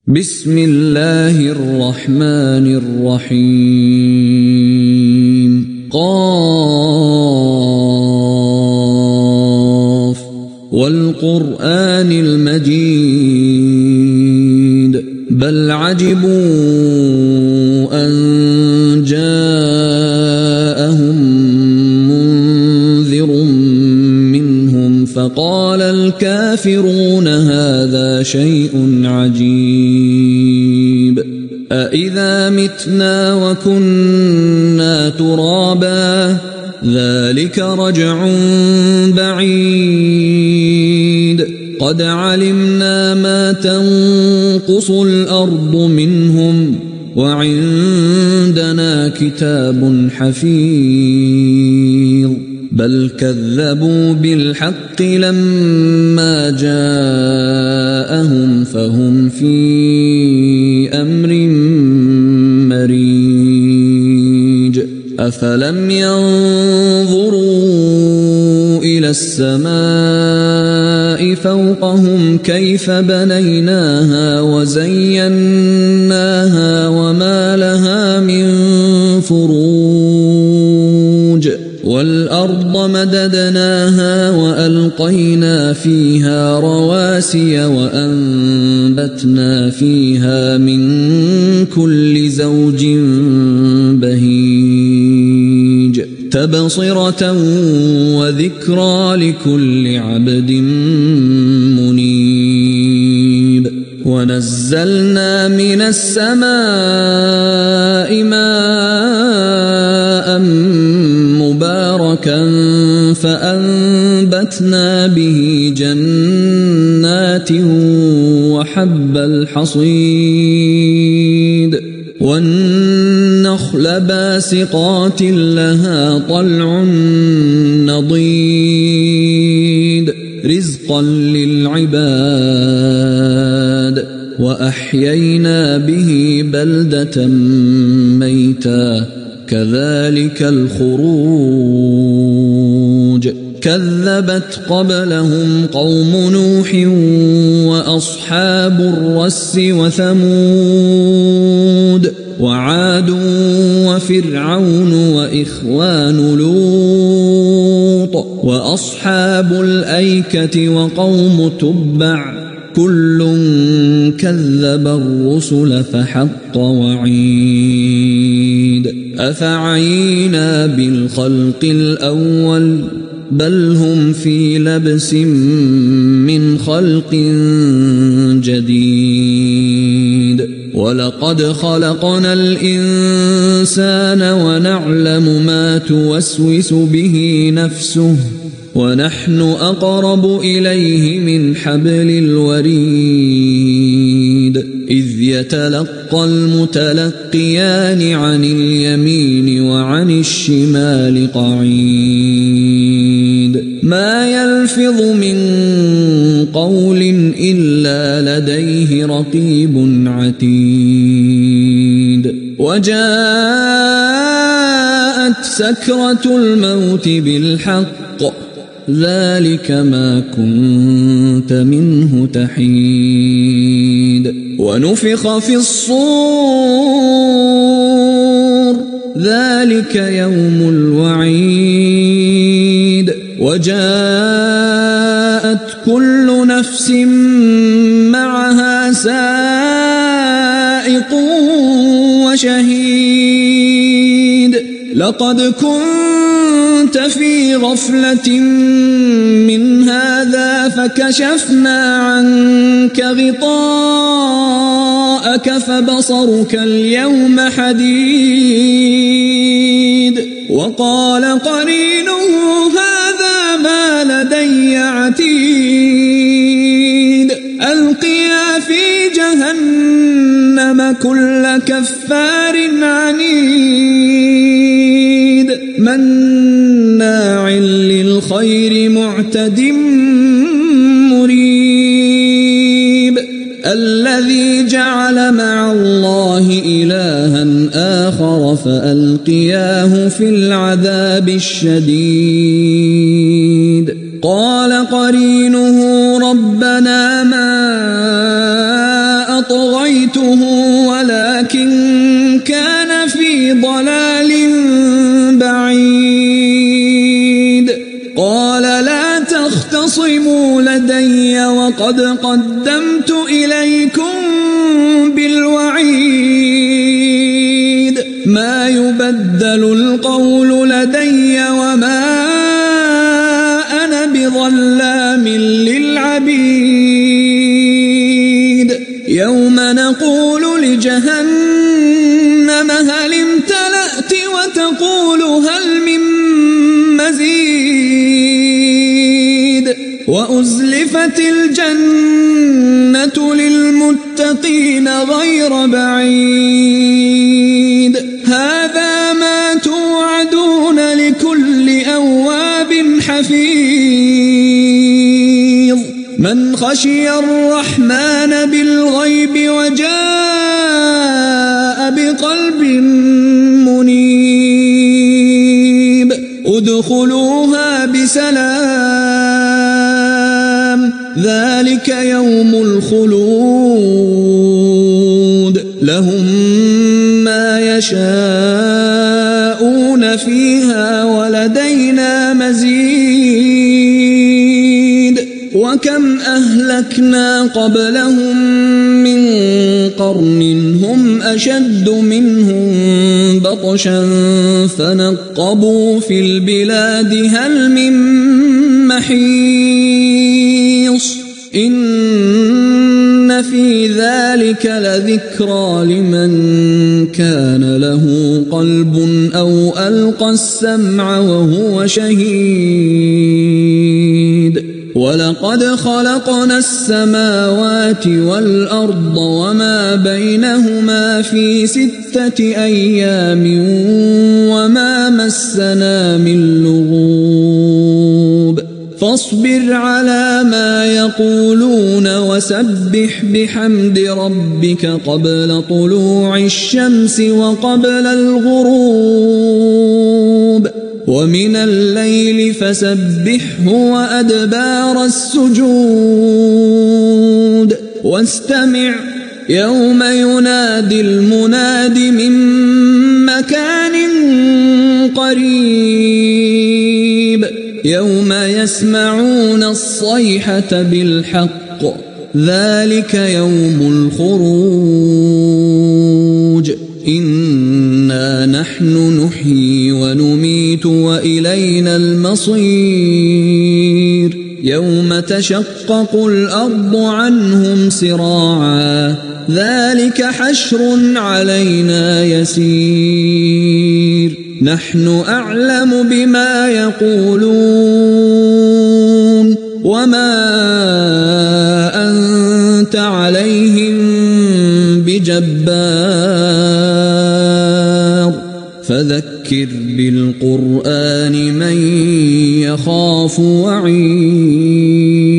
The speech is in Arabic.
بسم الله الرحمن الرحيم قاف والقرآن المجيد بل عجبوا أن جاءهم منذر منهم فقال الكافرون هذا شيء عجيب أإذا متنا وكنا ترابا ذلك رجع بعيد قد علمنا ما تنقص الأرض منهم وعندنا كتاب حفيظ بل كذبوا بالحق لما جاءهم فهم في أمر مريج أفلم ينظروا إلى السماء فوقهم كيف بنيناها وزيناها وما لها من فروج والأرض مددناها وألقينا فيها رواسي وأنبتنا فيها من كل زوج بهيج تبصرة وذكرى لكل عبد منيب ونزلنا من السماء ماء مباركا فأنبتنا به جنات وحب الحصيد والنخل باسقات لها طلع نضيد رزقا للعباد وأحيينا به بلدة ميتا كذلك الخروج كذبت قبلهم قوم نوح وأصحاب الرس وثمود وعاد وفرعون وإخوان لوط وأصحاب الأيكة وقوم تبع كل كذب الرسل فحق وعيد أفعينا بالخلق الأول بل هم في لبس من خلق جديد ولقد خلقنا الإنسان ونعلم ما توسوس به نفسه ونحن أقرب إليه من حبل الوريد إذ يتلقى المتلقيان عن اليمين وعن الشمال قعيد ما يلفظ من قول إلا لديه رقيب عتيد وجاءت سكرة الموت بالحق ذلك ما كنت منه تحيد ونفخ في الصور ذلك يوم الوعيد وجاءت كل نفس معها سائق وشهيد لقد كنت في غفلة من هذا فكشفنا عنك غطاءك فبصرك اليوم حديد وقال قرينه هذا ما لدي عتيد ألقيا في جهنم كل كفار عنيد مناع للخير معتد مريب الذي جعل مع الله إلها آخر فألقياه في العذاب الشديد قال قرينه ربنا ما أطغيته رأيته ولكن كان في ضلال بعيد قال لا تختصموا لدي وقد قدمت إليكم بالوعيد ما يبدل القول لدي وما أنا بظلام للعبيد يوم نقول لجهنم هل امتلأت وتقول هل من مزيد وأزلفت الجنة للمتقين غير بعيد هذا ما توعدون لكل أواب حفيظ من خشي الرحمن بالغيب وجاء بقلب منيب ادخلوها بسلام ذلك يوم الخلود لهم ما يشاءون فيها ولدينا مزيد وكم أهلكنا قبلهم من قرن هم أشد منهم بطشا فنقبوا في البلاد هل من محيص إن في ذلك لذكرى لمن كان له قلب أو ألقى السمع وهو شهيد ولقد خلقنا السماوات والأرض وما بينهما في 6 أيام وما مسنا من لغوب فاصبر على ما يقولون وسبح بحمد ربك قبل طلوع الشمس وقبل الغروب ومن الليل فسبحه وأدبار السجود واستمع يوم ينادي المناد من مكان قريب يوم يسمعون الصيحة بالحق ذلك يوم الخروج إنا نحن نحيي ونميت وإلينا المصير يوم تشقق الأرض عنهم سراعا ذلك حشر علينا يسير نحن أعلم بما يقولون وما أنت عليهم بجبار فذكر بالقرآن من يخاف وعيد